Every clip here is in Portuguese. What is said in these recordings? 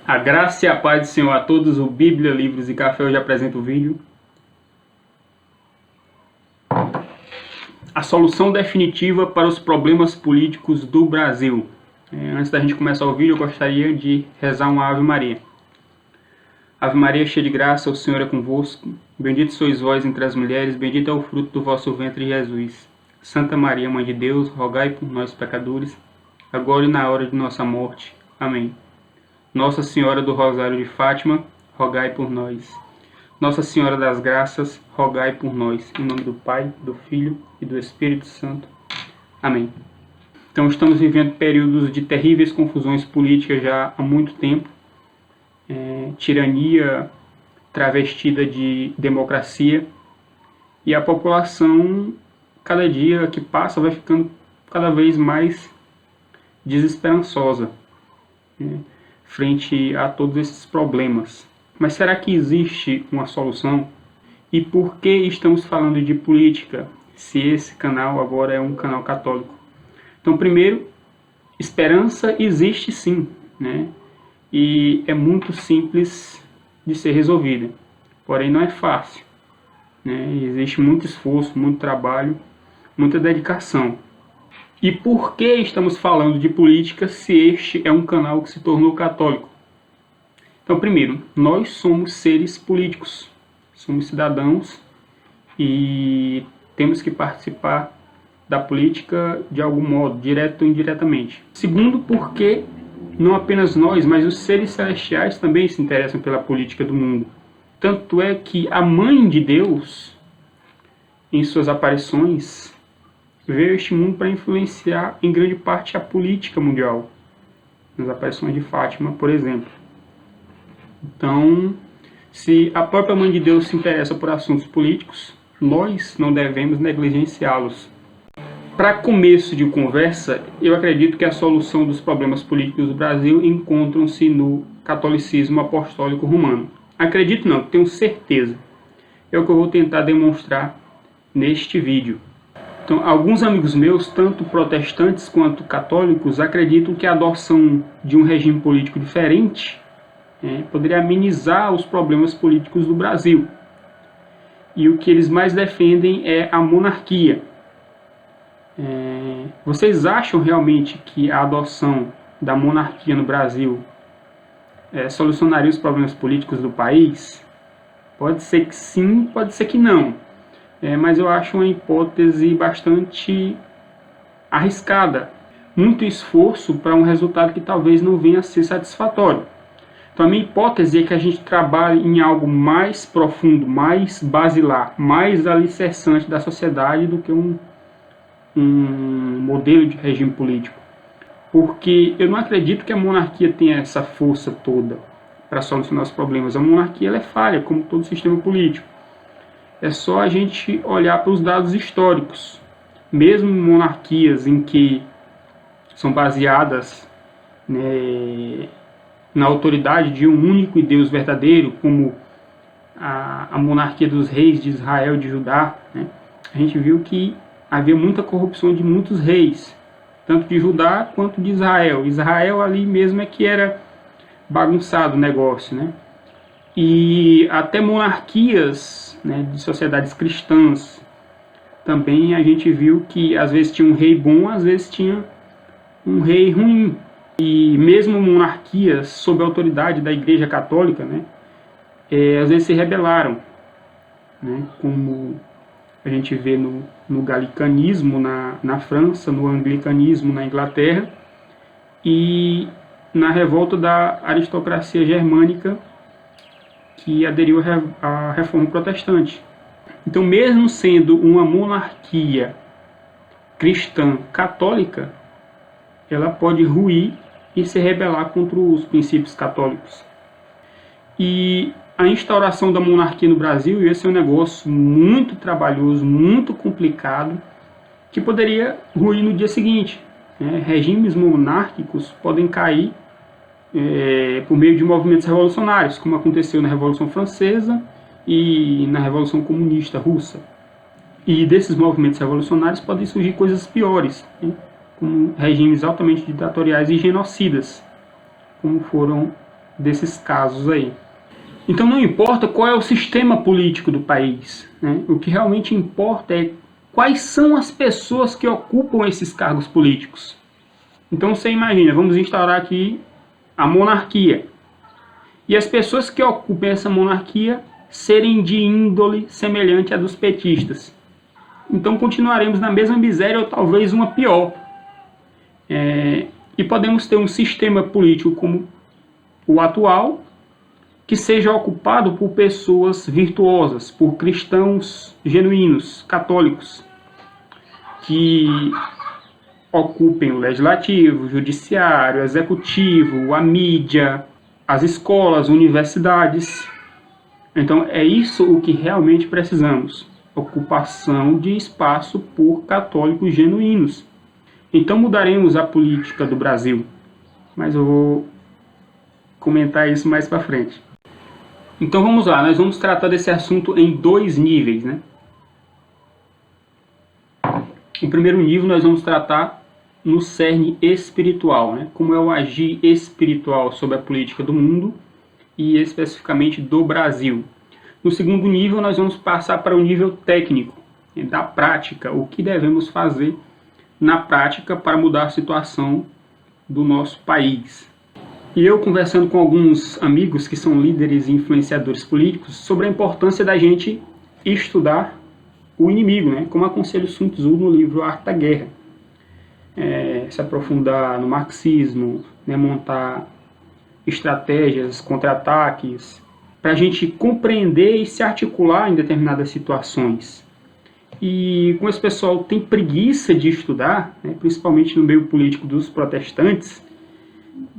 A graça e a paz do Senhor a todos. O Bíblia, Livros e Café hoje apresenta o vídeo. A solução definitiva para os problemas políticos do Brasil. Antes da gente começar o vídeo, eu gostaria de rezar uma Ave Maria. Ave Maria, cheia de graça, o Senhor é convosco. Bendito sois vós entre as mulheres, bendito é o fruto do vosso ventre, Jesus. Santa Maria, Mãe de Deus, rogai por nós, pecadores, agora e na hora de nossa morte. Amém. Nossa Senhora do Rosário de Fátima, rogai por nós. Nossa Senhora das Graças, rogai por nós. Em nome do Pai, do Filho e do Espírito Santo. Amém. Então estamos vivendo períodos de terríveis confusões políticas já há muito tempo. Tirania travestida de democracia. E a população, cada dia que passa, vai ficando cada vez mais desesperançosa frente a todos esses problemas. Mas será que existe uma solução? E por que estamos falando de política, se esse canal agora é um canal católico? Então, primeiro, esperança existe sim, e é muito simples de ser resolvida, porém não é fácil, Existe muito esforço, muito trabalho, muita dedicação. E por que estamos falando de política se este é um canal que se tornou católico? Então, primeiro, nós somos seres políticos, somos cidadãos e temos que participar da política de algum modo, direto ou indiretamente. Segundo, porque não apenas nós, mas os seres celestiais também se interessam pela política do mundo. Tanto é que a Mãe de Deus, em suas aparições, veio a este mundo para influenciar em grande parte a política mundial. Nas aparições de Fátima, por exemplo. Então, se a própria Mãe de Deus se interessa por assuntos políticos, nós não devemos negligenciá-los. Para começo de conversa, eu acredito que a solução dos problemas políticos do Brasil encontram-se no catolicismo apostólico romano. Acredito não, tenho certeza. É o que eu vou tentar demonstrar neste vídeo. Então, alguns amigos meus, tanto protestantes quanto católicos, acreditam que a adoção de um regime político diferente poderia amenizar os problemas políticos do Brasil. E o que eles mais defendem é a monarquia. Vocês acham realmente que a adoção da monarquia no Brasil solucionaria os problemas políticos do país? Pode ser que sim, pode ser que não. Mas eu acho uma hipótese bastante arriscada. Muito esforço para um resultado que talvez não venha a ser satisfatório. Então a minha hipótese é que a gente trabalhe em algo mais profundo, mais basilar, mais alicerçante da sociedade do que um modelo de regime político. Porque eu não acredito que a monarquia tenha essa força toda para solucionar os problemas. A monarquia ela é falha, como todo sistema político. É só a gente olhar para os dados históricos. Mesmo monarquias em que são baseadas na autoridade de um único Deus verdadeiro, como a monarquia dos reis de Israel e de Judá, a gente viu que havia muita corrupção de muitos reis, tanto de Judá quanto de Israel. Israel ali mesmo é que era bagunçado o negócio, E até monarquias de sociedades cristãs, também a gente viu que às vezes tinha um rei bom, às vezes tinha um rei ruim. E mesmo monarquias sob a autoridade da Igreja Católica, às vezes se rebelaram, como a gente vê no galicanismo na França, no anglicanismo na Inglaterra e na revolta da aristocracia germânica que aderiu à reforma protestante. Então, mesmo sendo uma monarquia cristã católica, ela pode ruir e se rebelar contra os princípios católicos. E a instauração da monarquia no Brasil ia ser um negócio muito trabalhoso, muito complicado, que poderia ruir no dia seguinte. Regimes monárquicos podem cair por meio de movimentos revolucionários, como aconteceu na Revolução Francesa e na Revolução Comunista Russa. E desses movimentos revolucionários podem surgir coisas piores, como regimes altamente ditatoriais e genocidas, como foram desses casos aí. Então não importa qual é o sistema político do país, né? O que realmente importa é quais são as pessoas que ocupam esses cargos políticos. Então você imagina, vamos instaurar aqui a monarquia. E as pessoas que ocupam essa monarquia serem de índole semelhante à dos petistas. Então continuaremos na mesma miséria ou talvez uma pior. E podemos ter um sistema político como o atual, que seja ocupado por pessoas virtuosas, por cristãos genuínos, católicos, que ocupem o legislativo, o judiciário, o executivo, a mídia, as escolas, universidades. Então é isso o que realmente precisamos, ocupação de espaço por católicos genuínos. Então mudaremos a política do Brasil, mas eu vou comentar isso mais para frente. Então vamos lá, nós vamos tratar desse assunto em 2 níveis, né? No primeiro nível nós vamos tratar no cerne espiritual, né? Como é o agir espiritual sobre a política do mundo e especificamente do Brasil. No segundo nível nós vamos passar para o nível técnico, né? Da prática, o que devemos fazer na prática para mudar a situação do nosso país. E eu conversando com alguns amigos que são líderes e influenciadores políticos sobre a importância da gente estudar o inimigo, né? Como aconselha o Sun Tzu no livro Arte da Guerra. Se aprofundar no marxismo, né? Montar estratégias, contra-ataques, para a gente compreender e se articular em determinadas situações. E como esse pessoal tem preguiça de estudar, né? Principalmente no meio político dos protestantes,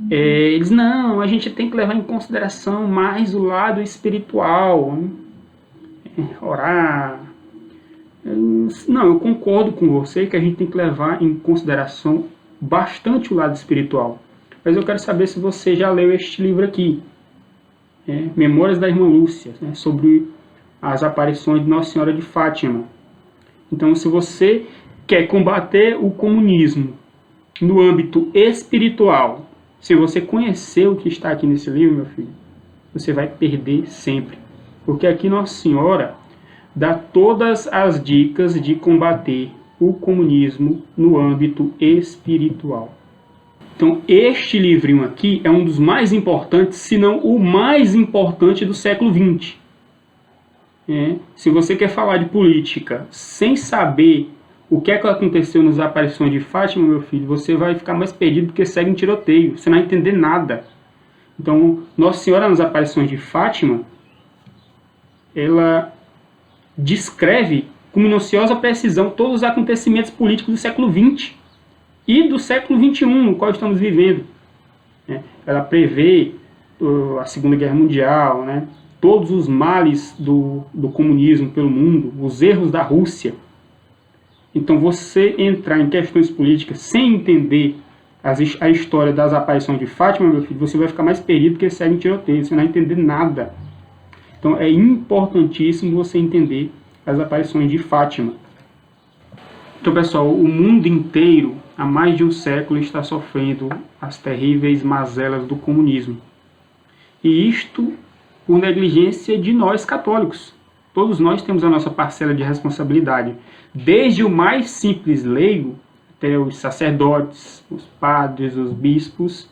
eles, não, a gente tem que levar em consideração mais o lado espiritual, né? Orar. Não, eu concordo com você que a gente tem que levar em consideração bastante o lado espiritual. Mas eu quero saber se você já leu este livro aqui, Memórias da Irmã Lúcia, né? Sobre as aparições de Nossa Senhora de Fátima. Então, se você quer combater o comunismo no âmbito espiritual, se você conhecer o que está aqui nesse livro, meu filho, você vai perder sempre. Porque aqui Nossa Senhora dá todas as dicas de combater o comunismo no âmbito espiritual. Então, este livrinho aqui é um dos mais importantes, se não o mais importante do século XX. Se você quer falar de política sem saber o que é que aconteceu nas aparições de Fátima, meu filho, você vai ficar mais perdido porque segue em tiroteio. Você não vai entender nada. Então, Nossa Senhora nas aparições de Fátima, ela descreve com minuciosa precisão todos os acontecimentos políticos do século XX e do século XXI, no qual estamos vivendo. Ela prevê a Segunda Guerra Mundial, né? Todos os males do comunismo pelo mundo, os erros da Rússia. Então, você entrar em questões políticas sem entender a história das aparições de Fátima, meu filho, você vai ficar mais perdido que segue em tiroteio, você não vai entender nada. Então, é importantíssimo você entender as aparições de Fátima. Então, pessoal, o mundo inteiro, há mais de um século, está sofrendo as terríveis mazelas do comunismo. E isto por negligência de nós católicos. Todos nós temos a nossa parcela de responsabilidade, desde o mais simples leigo até os sacerdotes, os padres, os bispos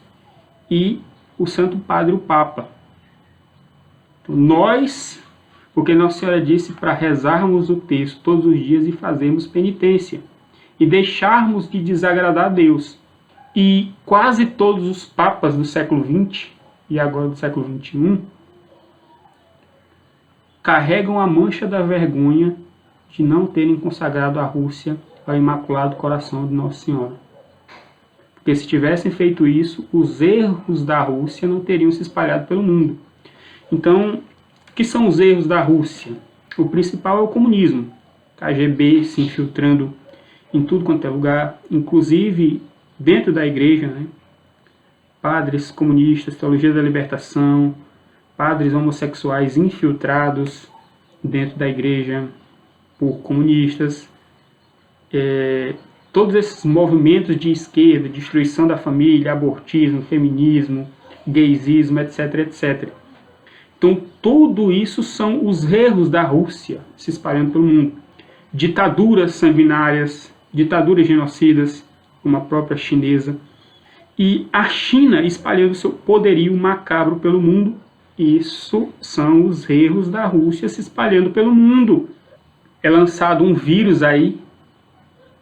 e o Santo Padre, o Papa. Então, nós, porque Nossa Senhora disse para rezarmos o texto todos os dias e fazermos penitência e deixarmos de desagradar a Deus. E quase todos os papas do século XX e agora do século XXI carregam a mancha da vergonha de não terem consagrado a Rússia ao Imaculado Coração de Nossa Senhora. Porque se tivessem feito isso, os erros da Rússia não teriam se espalhado pelo mundo. Então, o que são os erros da Rússia? O principal é o comunismo. KGB se infiltrando em tudo quanto é lugar, inclusive dentro da igreja, né? Padres comunistas, teologia da libertação, padres homossexuais infiltrados dentro da igreja por comunistas, todos esses movimentos de esquerda, destruição da família, abortismo, feminismo, gaysismo, etc, etc. Então, tudo isso são os erros da Rússia se espalhando pelo mundo. Ditaduras sanguinárias, ditaduras genocidas, como a própria chinesa, e a China espalhando seu poderio macabro pelo mundo. Isso são os erros da Rússia se espalhando pelo mundo. É lançado um vírus aí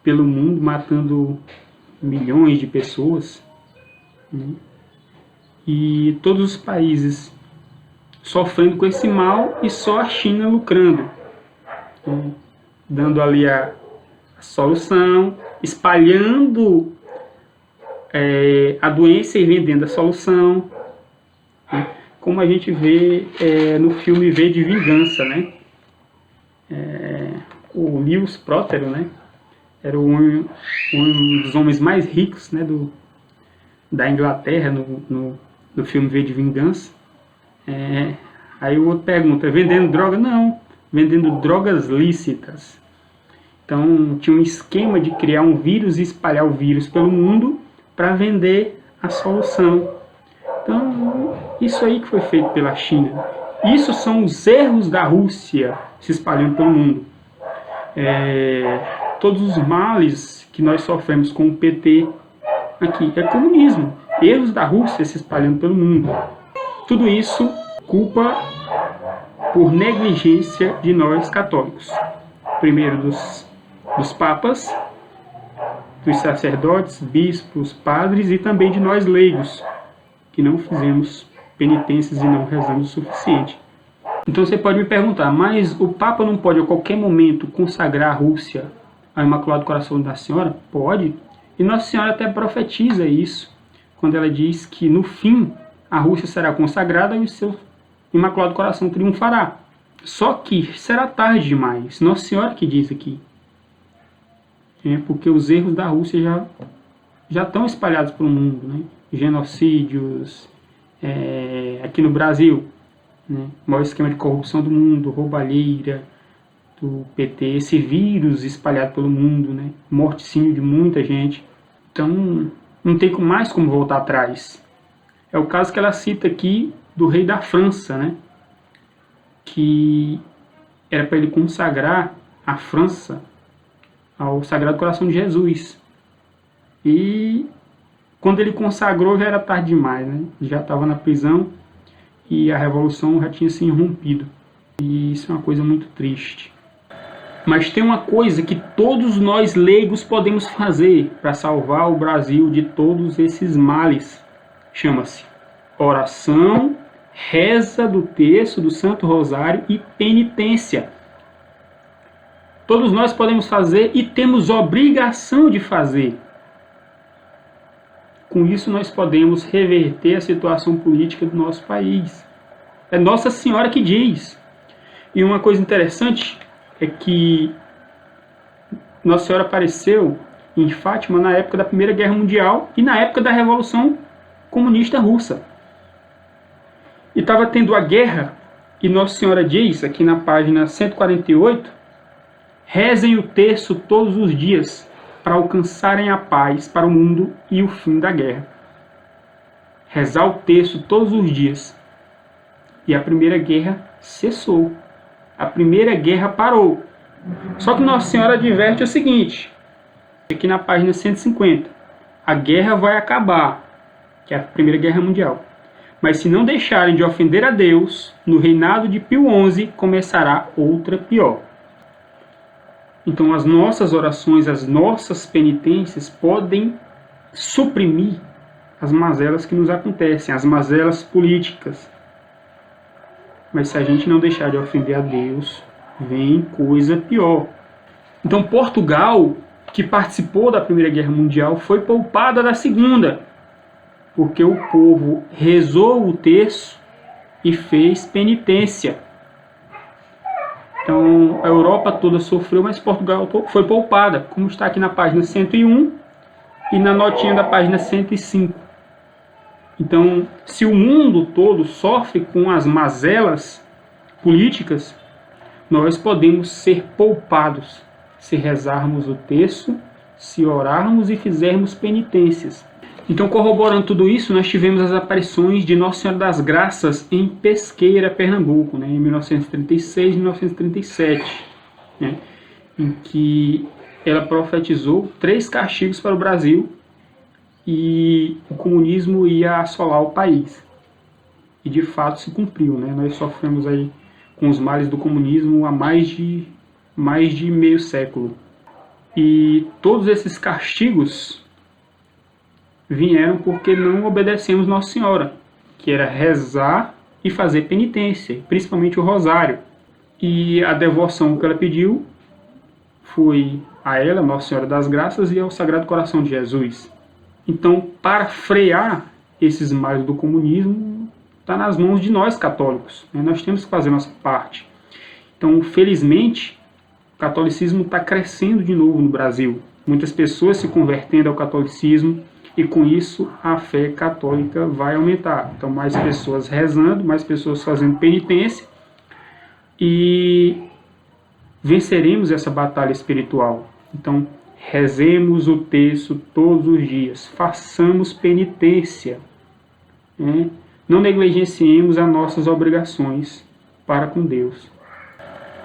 pelo mundo, matando milhões de pessoas, né? E todos os países sofrendo com esse mal e só a China lucrando, né? Dando ali a solução, espalhando a doença e vendendo a solução, né? Como a gente vê no filme V de Vingança, né? O Lewis Próspero, né? Era um dos homens mais ricos, né, da Inglaterra no filme V de Vingança. Aí o outro pergunta, vendendo droga? Não, vendendo drogas lícitas. Então tinha um esquema de criar um vírus e espalhar o vírus pelo mundo para vender a solução. Então isso aí que foi feito pela China. Isso são os erros da Rússia se espalhando pelo mundo. Todos os males que nós sofremos com o PT aqui é comunismo. Erros da Rússia se espalhando pelo mundo. Tudo isso culpa por negligência de nós católicos. Primeiro dos papas, dos sacerdotes, bispos, padres e também de nós leigos, que não fizemos penitências e não rezamos o suficiente. Então você pode me perguntar, mas o Papa não pode a qualquer momento consagrar a Rússia ao Imaculado Coração da Senhora? Pode. E Nossa Senhora até profetiza isso, quando ela diz que no fim a Rússia será consagrada e o seu Imaculado Coração triunfará. Só que será tarde demais. Nossa Senhora que diz aqui. Porque os erros da Rússia já estão espalhados pelo mundo, né? Genocídios, aqui no Brasil, né? O maior esquema de corrupção do mundo, roubalheira do PT, esse vírus espalhado pelo mundo, né? Morticínio de muita gente. Então não tem mais como voltar atrás. É o caso que ela cita aqui do rei da França, né? Que era para ele consagrar a França ao Sagrado Coração de Jesus. E quando ele consagrou já era tarde demais, né? Já estava na prisão e a revolução já tinha se irrompido. E isso é uma coisa muito triste. Mas tem uma coisa que todos nós leigos podemos fazer para salvar o Brasil de todos esses males. Chama-se oração, reza do terço do Santo Rosário e penitência. Todos nós podemos fazer e temos obrigação de fazer. Com isso nós podemos reverter a situação política do nosso país. É Nossa Senhora que diz. E uma coisa interessante é que Nossa Senhora apareceu em Fátima na época da Primeira Guerra Mundial e na época da Revolução Comunista Russa. E estava tendo a guerra, e Nossa Senhora diz, aqui na página 148, rezem o terço todos os dias para alcançarem a paz para o mundo e o fim da guerra. Rezar o terço todos os dias. E a Primeira Guerra cessou. A Primeira Guerra parou. Só que Nossa Senhora adverte o seguinte, aqui na página 150, a guerra vai acabar, que é a Primeira Guerra Mundial. Mas se não deixarem de ofender a Deus, no reinado de Pio XI começará outra pior. Então as nossas orações, as nossas penitências podem suprimir as mazelas que nos acontecem, as mazelas políticas. Mas se a gente não deixar de ofender a Deus, vem coisa pior. Então Portugal, que participou da Primeira Guerra Mundial, foi poupada da Segunda, porque o povo rezou o terço e fez penitência. Então a Europa toda sofreu, mas Portugal foi poupada, como está aqui na página 101 e na notinha da página 105. Então, se o mundo todo sofre com as mazelas políticas, nós podemos ser poupados se rezarmos o terço, se orarmos e fizermos penitências. Então, corroborando tudo isso, nós tivemos as aparições de Nossa Senhora das Graças em Pesqueira, Pernambuco, né, em 1936 e 1937, né, em que ela profetizou 3 castigos para o Brasil e o comunismo ia assolar o país. E de fato se cumpriu, né? Nós sofremos aí com os males do comunismo há mais de meio século. E todos esses castigos vieram porque não obedecemos Nossa Senhora, que era rezar e fazer penitência, principalmente o rosário. E a devoção que ela pediu foi a ela, Nossa Senhora das Graças, e ao Sagrado Coração de Jesus. Então, para frear esses males do comunismo, está nas mãos de nós católicos, né? Nós temos que fazer nossa parte. Então, felizmente, o catolicismo está crescendo de novo no Brasil. Muitas pessoas se convertendo ao catolicismo e com isso a fé católica vai aumentar. Então, mais pessoas rezando, mais pessoas fazendo penitência e venceremos essa batalha espiritual. Então, rezemos o terço todos os dias, façamos penitência, né? Não negligenciemos as nossas obrigações para com Deus.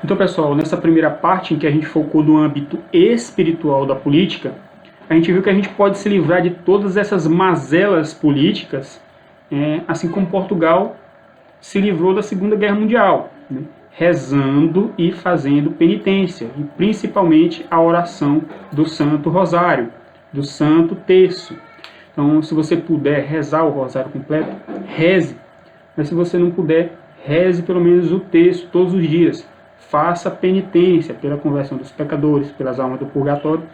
Então, pessoal, nessa primeira parte em que a gente focou no âmbito espiritual da política, a gente viu que a gente pode se livrar de todas essas mazelas políticas, assim como Portugal se livrou da Segunda Guerra Mundial, né? Rezando e fazendo penitência, e principalmente a oração do Santo Rosário, do Santo Terço. Então, se você puder rezar o rosário completo, reze. Mas se você não puder, reze pelo menos o terço todos os dias. Faça penitência pela conversão dos pecadores, pelas almas do purgatório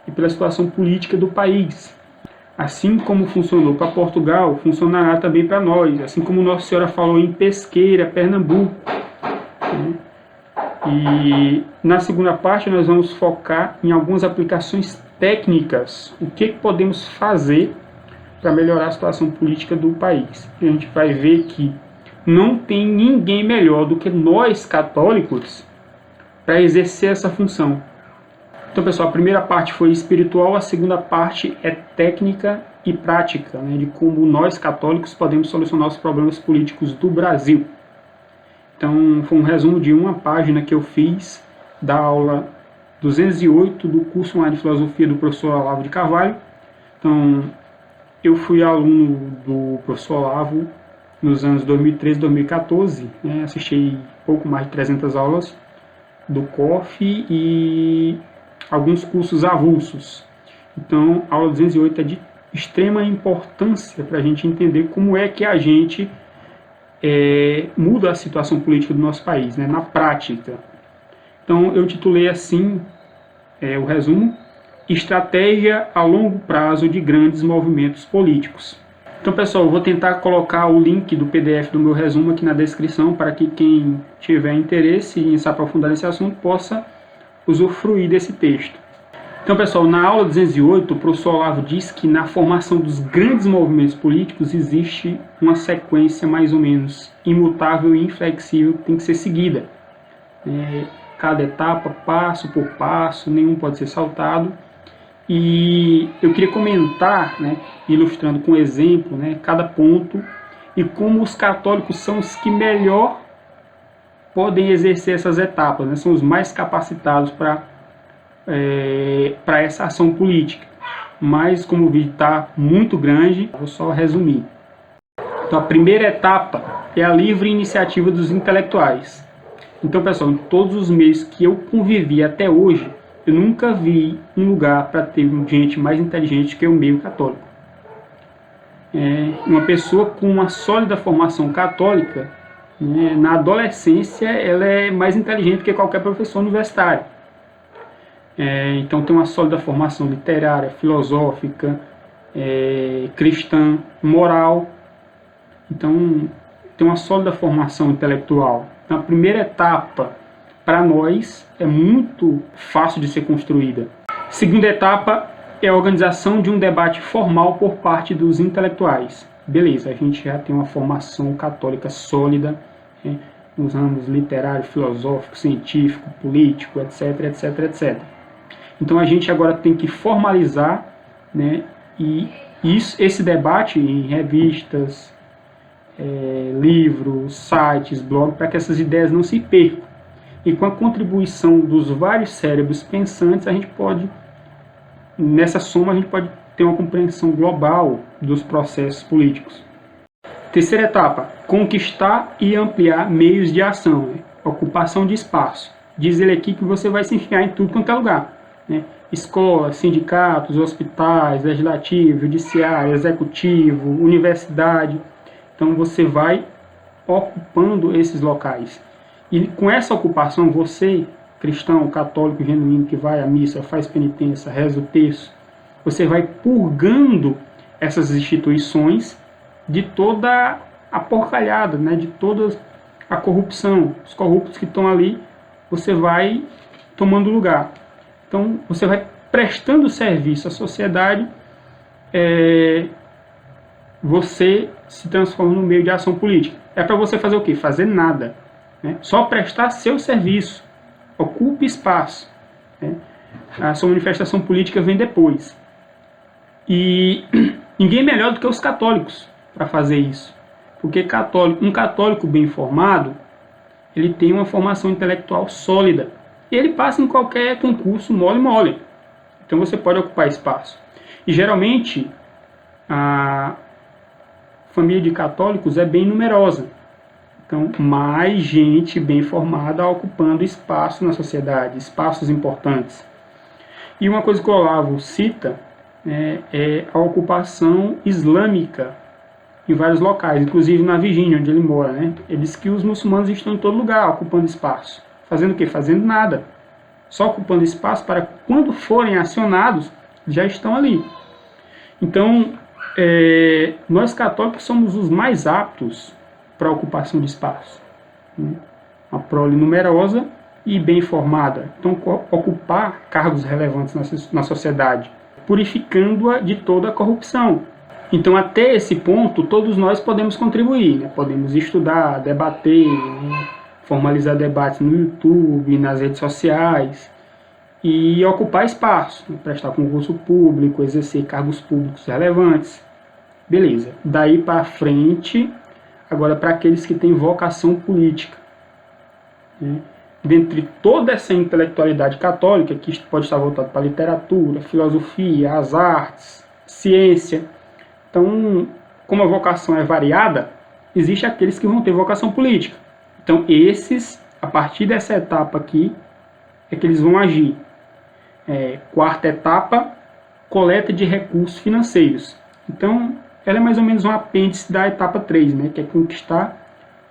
e pela situação política do país. Assim como funcionou para Portugal, funcionará também para nós. Assim como Nossa Senhora falou em Pesqueira, Pernambuco. E na segunda parte nós vamos focar em algumas aplicações técnicas. O que podemos fazer para melhorar a situação política do país. E a gente vai ver que não tem ninguém melhor do que nós católicos para exercer essa função. Então, pessoal, a primeira parte foi espiritual, a segunda parte é técnica e prática, né, de como nós católicos podemos solucionar os problemas políticos do Brasil. Então, foi um resumo de uma página que eu fiz da aula 208 do curso online de filosofia do professor Olavo de Carvalho. Então, eu fui aluno do professor Olavo nos anos 2013 e 2014, né? Assisti pouco mais de 300 aulas do COF e alguns cursos avulsos. Então, a aula 208 é de extrema importância para a gente entender como é que a gente muda a situação política do nosso país, né? Na prática. Então, eu titulei assim o resumo: Estratégia a longo prazo de grandes movimentos políticos. Então, pessoal, eu vou tentar colocar o link do PDF do meu resumo aqui na descrição para que quem tiver interesse em se aprofundar nesse assunto possa usufruir desse texto. Então, pessoal, na aula 208, o professor Olavo diz que na formação dos grandes movimentos políticos existe uma sequência mais ou menos imutável e inflexível que tem que ser seguida. Cada etapa, passo por passo, nenhum pode ser saltado. E eu queria comentar, né, ilustrando com exemplo, né, cada ponto e como os católicos são os que melhor podem exercer essas etapas, né, são os mais capacitados para essa ação política. Mas como o vídeo está muito grande, vou só resumir. Então, a primeira etapa é a livre iniciativa dos intelectuais. Então, pessoal, em todos os meios que eu convivi até hoje, eu nunca vi um lugar para ter gente mais inteligente que o meio católico. Uma pessoa com uma sólida formação católica, né, na adolescência, ela é mais inteligente que qualquer professor universitário. Então tem uma sólida formação literária, filosófica, cristã, moral. Então tem uma sólida formação intelectual. Então, a primeira etapa para nós é muito fácil de ser construída. Segunda etapa é a organização de um debate formal por parte dos intelectuais. Beleza, a gente já tem uma formação católica sólida, nos ramos literário, filosófico, científico, político, etc, etc, etc. Então a gente agora tem que formalizar, né, e esse debate em revistas, livros, sites, blogs, para que essas ideias não se percam. E com a contribuição dos vários cérebros pensantes, a gente pode, nessa soma, a gente pode ter uma compreensão global dos processos políticos. Terceira etapa, conquistar e ampliar meios de ação, ocupação de espaço. Diz ele aqui que você vai se enfiar em tudo quanto é lugar, né? Escolas, sindicatos, hospitais, legislativo, judiciário, executivo, universidade. Então você vai ocupando esses locais. E com essa ocupação, você, cristão, católico, genuíno, que vai à missa, faz penitência, reza o terço, você vai purgando essas instituições de toda a porcalhada, né? De toda a corrupção. Os corruptos que estão ali, você vai tomando lugar. Então, você vai prestando serviço à sociedade, você se transforma no meio de ação política. É para você fazer o quê? Fazer nada, né? Só prestar seu serviço. Ocupe espaço, né? A sua manifestação política vem depois. E ninguém melhor do que os católicos para fazer isso. Porque um católico bem formado, ele tem uma formação intelectual sólida. E ele passa em qualquer concurso mole. Então você pode ocupar espaço. E geralmente a família de católicos é bem numerosa. Então mais gente bem formada ocupando espaço na sociedade, espaços importantes. E uma coisa que o Olavo cita é a ocupação islâmica em vários locais, inclusive na Virgínia, onde ele mora, né? Ele diz que os muçulmanos estão em todo lugar, ocupando espaço. Fazendo o quê? Fazendo nada. Só ocupando espaço para quando forem acionados, já estão ali. Então, nós católicos somos os mais aptos para a ocupação de espaço. Uma prole numerosa e bem formada. Então, ocupar cargos relevantes na sociedade, purificando-a de toda a corrupção. Então, até esse ponto, todos nós podemos contribuir, né? Podemos estudar, debater, né? Formalizar debates no YouTube, nas redes sociais e ocupar espaço, né? Prestar concurso público, exercer cargos públicos relevantes. Beleza. Daí para frente, agora para aqueles que têm vocação política, né? Dentre toda essa intelectualidade católica, que pode estar voltada para a literatura, filosofia, as artes, ciência. Então, como a vocação é variada, existe aqueles que vão ter vocação política. Então, esses, a partir dessa etapa aqui, é que eles vão agir. Quarta etapa, coleta de recursos financeiros. Então, ela é mais ou menos um apêndice da etapa 3, né, que é conquistar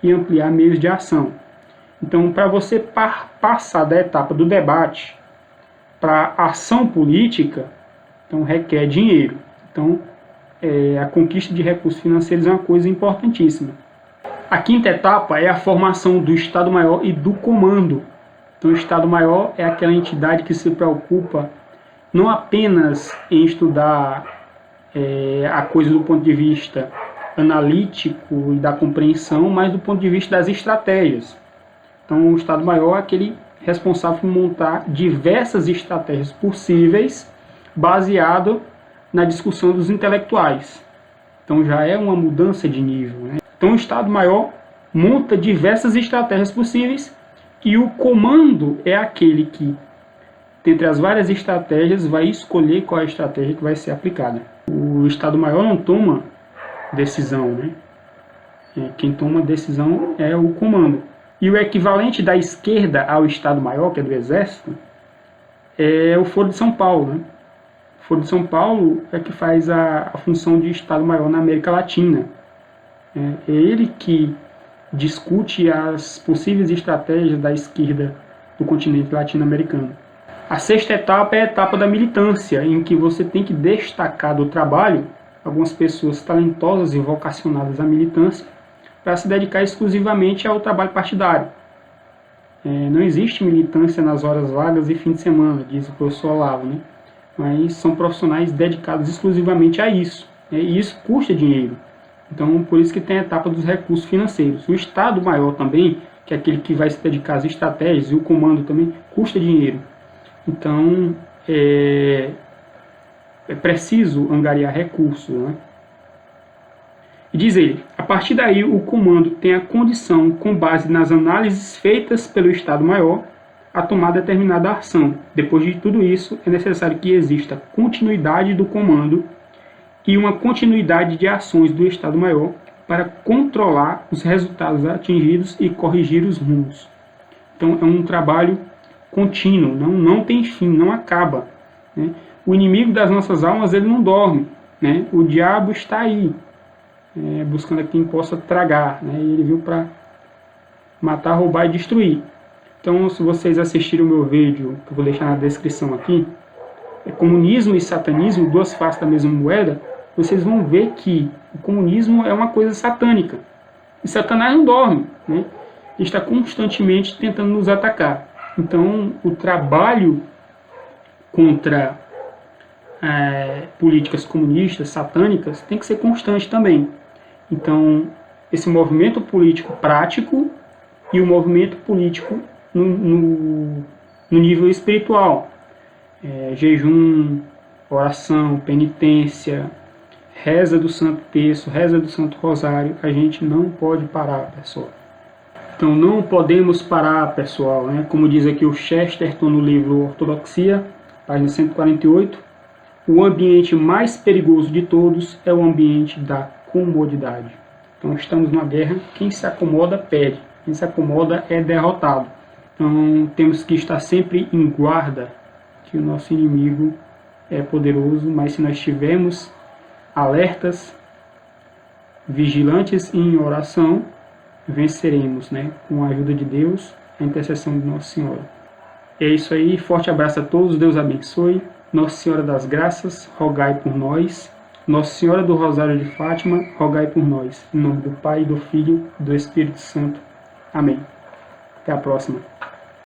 e ampliar meios de ação. Então, para você passar da etapa do debate para a ação política, então requer dinheiro. Então, a conquista de recursos financeiros é uma coisa importantíssima. A quinta etapa é a formação do Estado-Maior e do comando. Então, o Estado-Maior é aquela entidade que se preocupa não apenas em estudar a coisa do ponto de vista analítico e da compreensão, mas do ponto de vista das estratégias. Então, o Estado-Maior é aquele responsável por montar diversas estratégias possíveis baseado na discussão dos intelectuais. Então já é uma mudança de nível, né? Então o Estado-Maior monta diversas estratégias possíveis e o comando é aquele que, dentre as várias estratégias, vai escolher qual é a estratégia que vai ser aplicada. O Estado-Maior não toma decisão, né? Quem toma decisão é o comando. E o equivalente da esquerda ao Estado-Maior, que é do Exército, é o Foro de São Paulo, né? O Foro de São Paulo é que faz a função de Estado-Maior na América Latina. É ele que discute as possíveis estratégias da esquerda do continente latino-americano. A sexta etapa é a etapa da militância, em que você tem que destacar do trabalho algumas pessoas talentosas e vocacionadas à militância para se dedicar exclusivamente ao trabalho partidário. Não existe militância nas horas vagas e fim de semana, diz o professor Olavo, né? Mas são profissionais dedicados exclusivamente a isso, né? E isso custa dinheiro. Então, por isso que tem a etapa dos recursos financeiros. O Estado-Maior também, que é aquele que vai se dedicar às estratégias, e o comando também, custa dinheiro. Então, é preciso angariar recursos, né? E diz ele, a partir daí o comando tem a condição, com base nas análises feitas pelo Estado-Maior, a tomar determinada ação. Depois de tudo isso, é necessário que exista continuidade do comando e uma continuidade de ações do Estado-Maior para controlar os resultados atingidos e corrigir os rumos. Então é um trabalho contínuo, não tem fim, não acaba, né? O inimigo das nossas almas, ele não dorme, né? O diabo está aí, buscando a quem possa tragar, né? E ele veio para matar, roubar e destruir. Então, se vocês assistirem o meu vídeo, que eu vou deixar na descrição aqui, comunismo e satanismo, duas faces da mesma moeda, vocês vão ver que o comunismo é uma coisa satânica. E Satanás não dorme, né? Ele está constantemente tentando nos atacar. Então, o trabalho contra políticas comunistas, satânicas, tem que ser constante também. Então, esse movimento político prático e o movimento político no nível espiritual. Jejum, oração, penitência, reza do Santo Terço, reza do Santo Rosário, a gente não pode parar, pessoal. Então não podemos parar, pessoal, né? Como diz aqui o Chesterton no livro Ortodoxia, página 148, o ambiente mais perigoso de todos é o ambiente da comodidade. Então estamos numa guerra, quem se acomoda perde, quem se acomoda é derrotado. Então temos que estar sempre em guarda, que o nosso inimigo é poderoso, mas se nós estivermos alertas, vigilantes e em oração, venceremos, né? Com a ajuda de Deus, a intercessão de Nossa Senhora. É isso aí, forte abraço a todos, Deus abençoe. Nossa Senhora das Graças, rogai por nós. Nossa Senhora do Rosário de Fátima, rogai por nós. Em nome do Pai, do Filho e do Espírito Santo. Amém. Até a próxima.